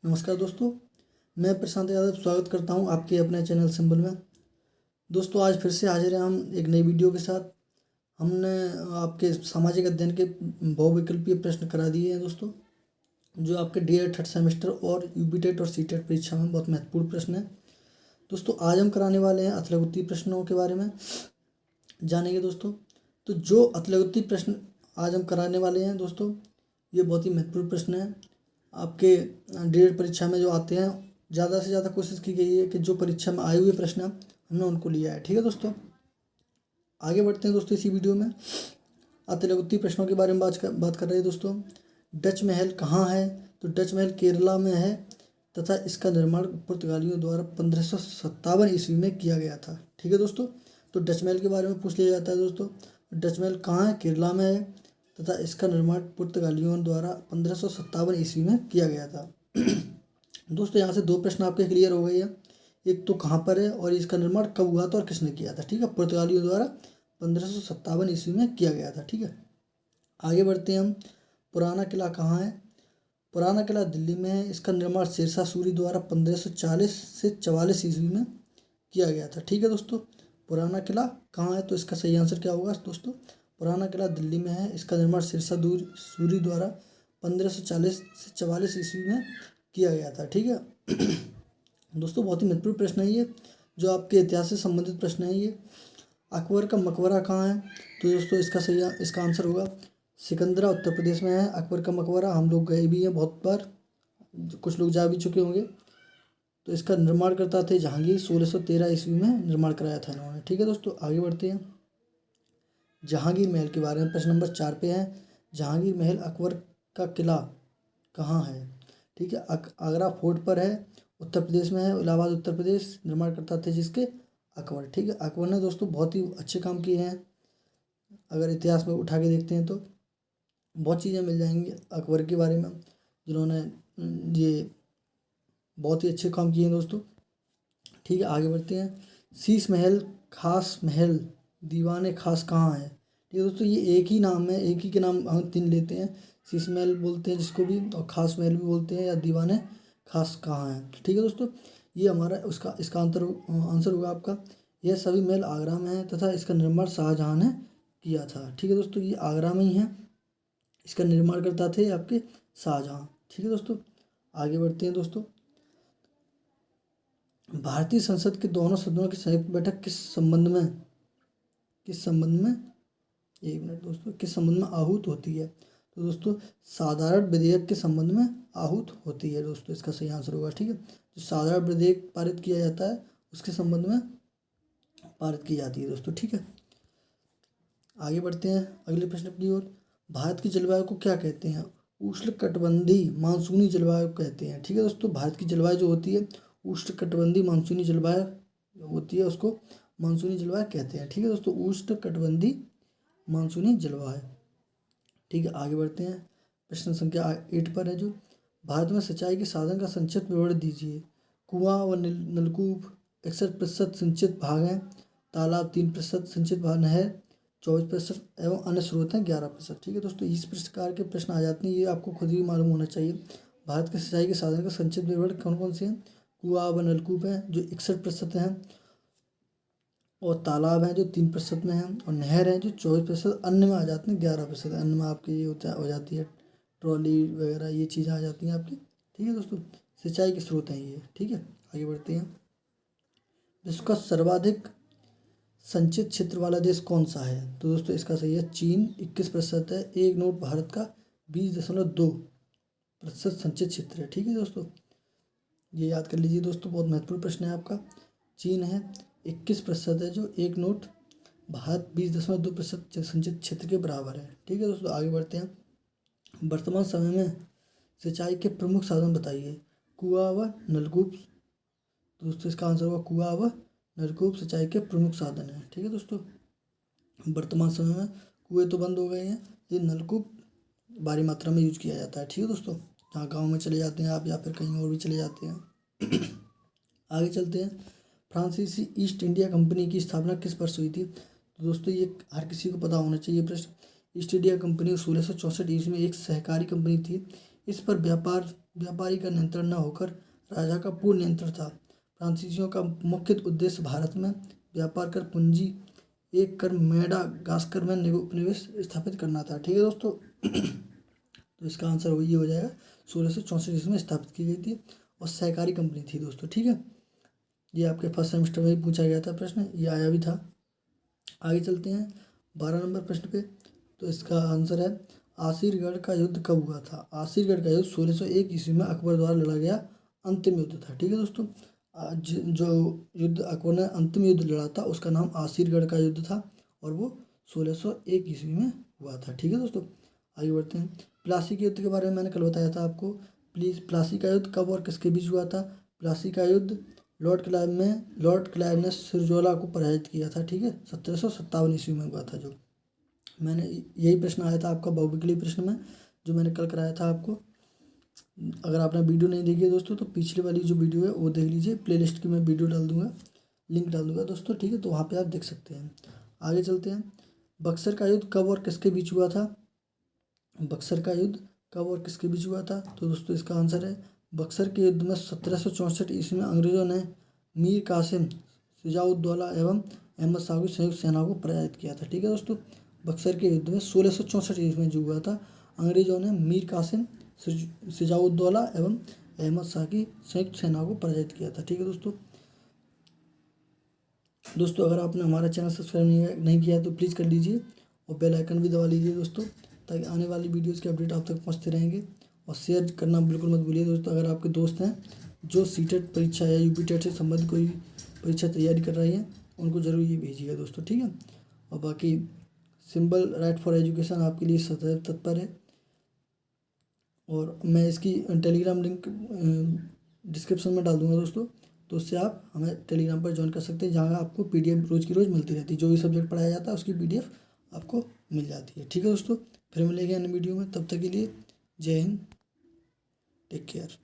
नमस्कार दोस्तों, मैं प्रशांत यादव स्वागत करता हूं आपके अपने चैनल सिंबल में। दोस्तों आज फिर से हाजिर हैं हम एक नई वीडियो के साथ। हमने आपके सामाजिक अध्ययन के बहुविकल्पीय प्रश्न करा दिए हैं दोस्तों, जो आपके डीएड थर्ड सेमेस्टर और यूपीटेट और सीटेट परीक्षा में बहुत महत्वपूर्ण प्रश्न है। दोस्तों आज हम कराने वाले हैं अतलगुत्ती प्रश्नों के बारे में जानेंगे दोस्तों। तो जो अतलगुत्ती प्रश्न आज हम कराने वाले हैं दोस्तों, ये बहुत ही महत्वपूर्ण प्रश्न है। आपके डीएड परीक्षा में जो आते हैं, ज़्यादा से ज़्यादा कोशिश की गई है कि जो परीक्षा में आए हुए प्रश्न हमने उनको लिया है। ठीक है दोस्तों, आगे बढ़ते हैं दोस्तों इसी वीडियो में। अतलगुत्ती प्रश्नों के बारे में बात कर रहे हैं दोस्तों। डच महल कहाँ है? तो डच महल केरला में है तथा इसका निर्माण पुर्तगालियों द्वारा 1557 ईस्वी में किया गया था। ठीक है दोस्तों, तो डच महल के बारे में पूछ लिया जाता है दोस्तों। डच महल कहाँ है? केरला में है तथा इसका निर्माण पुर्तगालियों द्वारा 1557 ईस्वी में किया गया था। दोस्तों यहाँ से दो प्रश्न आपके क्लियर हो गए हैं। एक तो कहाँ पर है और इसका निर्माण कब हुआ था और किसने किया था। ठीक है, पुर्तगालियों द्वारा 1557 ईस्वी में किया गया था। ठीक है, आगे बढ़ते हैं हम। पुराना किला कहाँ है? पुराना किला दिल्ली में है। इसका निर्माण शेरशाह सूरी द्वारा 1540 से 44 ईस्वी में किया गया था। ठीक है दोस्तों, पुराना किला कहाँ है? तो इसका सही आंसर क्या होगा दोस्तों? पुराना किला दिल्ली में है। इसका निर्माण शेरशाह सूरी द्वारा 1540 से 44 ईस्वी में किया गया था। ठीक है दोस्तों, बहुत ही महत्वपूर्ण प्रश्न है ये, जो आपके इतिहास से संबंधित प्रश्न है ये। अकबर का मकबरा कहाँ है? तो दोस्तों इसका आंसर होगा सिकंदरा, उत्तर प्रदेश में है अकबर का मकबरा। हम लोग गए भी हैं बहुत बार, कुछ लोग जा भी चुके होंगे। तो इसका निर्माण करता थे जहांगीर, 1613 ईस्वी में निर्माण कराया था इन्होंने। ठीक है दोस्तों, आगे बढ़ते हैं। जहांगीर महल के बारे में प्रश्न नंबर 4 पे है। जहांगीर महल अकबर का किला कहाँ है? ठीक है, आगरा फोर्ट पर है, उत्तर प्रदेश में है, इलाहाबाद उत्तर प्रदेश। निर्माण करता थे जिसके अकबर। ठीक है, अकबर ने दोस्तों बहुत ही अच्छे काम किए हैं। अगर इतिहास में उठा के देखते हैं तो बहुत चीज़ें मिल जाएंगी अकबर के बारे में, जिन्होंने ये बहुत ही अच्छे काम किए हैं दोस्तों। ठीक है, आगे बढ़ते हैं। शीश महल, खास महल, दीवाने खास कहाँ है? ठीक है दोस्तों, ये एक ही नाम है, एक ही के नाम हम तीन लेते हैं। शीश महल बोलते हैं जिसको भी, और खास महल भी बोलते हैं, या दीवाने खास कहाँ है। ठीक है दोस्तों, ये हमारा इसका आंसर होगा आपका। यह सभी महल आगरा में है तथा इसका निर्माण शाहजहाँ ने किया था। ठीक है दोस्तों, ये आगरा में ही है, इसका निर्माण करता थे आपके शाहजहाँ। ठीक है दोस्तों, आगे बढ़ते हैं दोस्तों। भारतीय संसद के दोनों सदनों की संयुक्त बैठक किस संबंध में एक मिनट दोस्तों, किस संबंध में आहूत होती है? तो दोस्तों साधारण विधेयक के संबंध में आहूत होती है दोस्तों, इसका सही आंसर होगा। ठीक है, जो साधारण विधेयक पारित किया जाता है उसके संबंध में पारित की जाती है दोस्तों। ठीक है, आगे बढ़ते हैं अगले प्रश्न की ओर। भारत की जलवायु को क्या कहते हैं? उष्णकटिबंधीय मानसूनी जलवायु कहते हैं। ठीक है दोस्तों, भारत की जलवायु जो होती है उष्णकटिबंधीय मानसूनी जलवायु होती है, उसको मानसूनी जलवायु कहते हैं। ठीक है दोस्तों, उष्णकटिबंधीय मानसूनी जलवायु। ठीक है, आगे बढ़ते हैं। प्रश्न संख्या 8 पर है जो, भारत में सिंचाई के साधन का संक्षिप्त विवरण दीजिए। कुआं व नलकूप 61% सिंचित भाग हैं, तालाब 3% सिंचित भाग, नहर 24% एवं अन्य स्रोत हैं 11%। ठीक है दोस्तों, इस प्रकार के प्रश्न आ जाते हैं, ये आपको खुद ही मालूम होना चाहिए। भारत के सिंचाई के साधन का संक्षिप्त विवरण कौन कौन से हैं? कुआं व नलकूप हैं जो 61% हैं, और तालाब हैं जो 3% में हैं, और नहर हैं जो 24%, अन्य में आ जाते हैं 11%। अन्य में आपकी ये हो जाती है ट्रॉली वगैरह, ये चीज़ें आ जाती हैं आपकी। ठीक है दोस्तों, सिंचाई के स्रोत हैं ये। ठीक है, आगे बढ़ते हैं। विश्व का सर्वाधिक संचित क्षेत्र वाला देश कौन सा है? तो दोस्तों इसका सही है चीन, 21% है। एक नोट भारत का 20.2% संचित क्षेत्र है। ठीक है दोस्तों, ये याद कर लीजिए दोस्तों, बहुत महत्वपूर्ण प्रश्न है आपका। चीन है 21% है, जो एक नोट भारत 20.2% संचित क्षेत्र के बराबर है। ठीक है दोस्तों, आगे बढ़ते हैं। वर्तमान समय में सिंचाई के प्रमुख साधन बताइए। कुआं व नलकूप। दोस्तों इसका आंसर होगा कुआं व नलकूप सिंचाई के प्रमुख साधन है। ठीक है दोस्तों, वर्तमान समय में कुएं तो बंद हो गए हैं, ये नलकूप भारी मात्रा में यूज किया जाता है। ठीक है दोस्तों, जहाँ गाँव में चले जाते हैं आप, या फिर कहीं और भी चले जाते हैं। आगे चलते हैं। फ्रांसीसी ईस्ट इंडिया कंपनी की स्थापना किस वर्ष हुई थी? तो दोस्तों ये हर किसी को पता होना चाहिए प्रश्न। ईस्ट इंडिया कंपनी 1664 ईस्वी में एक सहकारी कंपनी थी। इस पर व्यापार व्यापारी का नियंत्रण न होकर राजा का पूर्ण नियंत्रण था। फ्रांसीसियों का मुख्य उद्देश्य भारत में व्यापार कर पूंजी एक कर मेडागास्कर में उपनिवेश स्थापित करना था। ठीक है दोस्तों। तो इसका आंसर वही हो जाएगा। 1664 ईस्वी में स्थापित की गई थी और सहकारी कंपनी थी दोस्तों। ठीक है, ये आपके फर्स्ट सेमेस्टर में ही पूछा गया था प्रश्न, ये आया भी था। आगे चलते हैं 12 नंबर प्रश्न पे। तो इसका आंसर है आसिरगढ़ का युद्ध कब हुआ था। आसिरगढ़ का युद्ध 1601 ईस्वी में अकबर द्वारा लड़ा गया अंतिम युद्ध था। ठीक है दोस्तों। जो युद्ध अकबर ने अंतिम युद्ध लड़ा था उसका नाम आसिरगढ़ का युद्ध था और वो 1601 ईस्वी में हुआ था। ठीक है दोस्तों। आगे बढ़ते हैं। प्लासी के युद्ध के बारे में मैंने कल बताया था आपको। प्लासी का युद्ध कब और किसके बीच हुआ था। प्लासी का युद्ध लॉर्ड क्लाइव ने सिरजौला को पराजित किया था। ठीक है, 1757 ईस्वी में हुआ था। जो मैंने यही प्रश्न आया था आपका बहुविकल्पीय प्रश्न में, जो मैंने कल कराया था आपको। अगर आपने वीडियो नहीं देखी है दोस्तों तो पिछली वाली जो वीडियो है वो देख लीजिए। प्लेलिस्ट की मैं वीडियो डाल दूंगा, लिंक डाल दूंगा दोस्तों। ठीक है, तो वहाँ पे आप देख सकते हैं। आगे चलते हैं। बक्सर का युद्ध कब और किसके बीच हुआ था। बक्सर का युद्ध कब और किसके बीच हुआ था। तो दोस्तों इसका आंसर है बक्सर के युद्ध में 1764 ईस्वी में अंग्रेजों ने मीर कासिम, शुजाउद्दौला एवं अहमद शाह की संयुक्त सेनाओं को पराजित किया था। ठीक है दोस्तों। बक्सर के युद्ध में 1664 ईस्वी में जो हुआ था, अंग्रेजों ने मीर कासिम, शुजाउद्दौला एवं अहमद शाह की संयुक्त सेनाओं को पराजित किया था। ठीक है दोस्तों अगर आपने हमारा चैनल सब्सक्राइब नहीं किया तो प्लीज़ कर लीजिए और बेल आइकन भी दबा लीजिए दोस्तों, ताकि आने वाली वीडियोज़ के अपडेट आप तक पहुँचते रहेंगे। और शेयर करना बिल्कुल मत भूलिए दोस्तों। अगर आपके दोस्त हैं जो सीटेट परीक्षा या यूपी टेट से संबंधित कोई परीक्षा तैयारी कर रही हैं, उनको ज़रूर ये भेजिएगा दोस्तों। ठीक है, और बाकी सिंबल राइट फॉर एजुकेशन आपके लिए सदैव तत्पर है। और मैं इसकी टेलीग्राम लिंक डिस्क्रिप्शन में डाल दूंगा दोस्तों, तो उससे आप हमें टेलीग्राम पर ज्वाइन कर सकते हैं, जहाँ आपको PDF रोज़ की रोज़ मिलती रहती है। जो भी सब्जेक्ट पढ़ाया जाता है उसकी PDF आपको मिल जाती है। ठीक है दोस्तों, फिर मिलेंगे अन्य वीडियो में। तब तक के लिए जय हिंद, टेक केयर।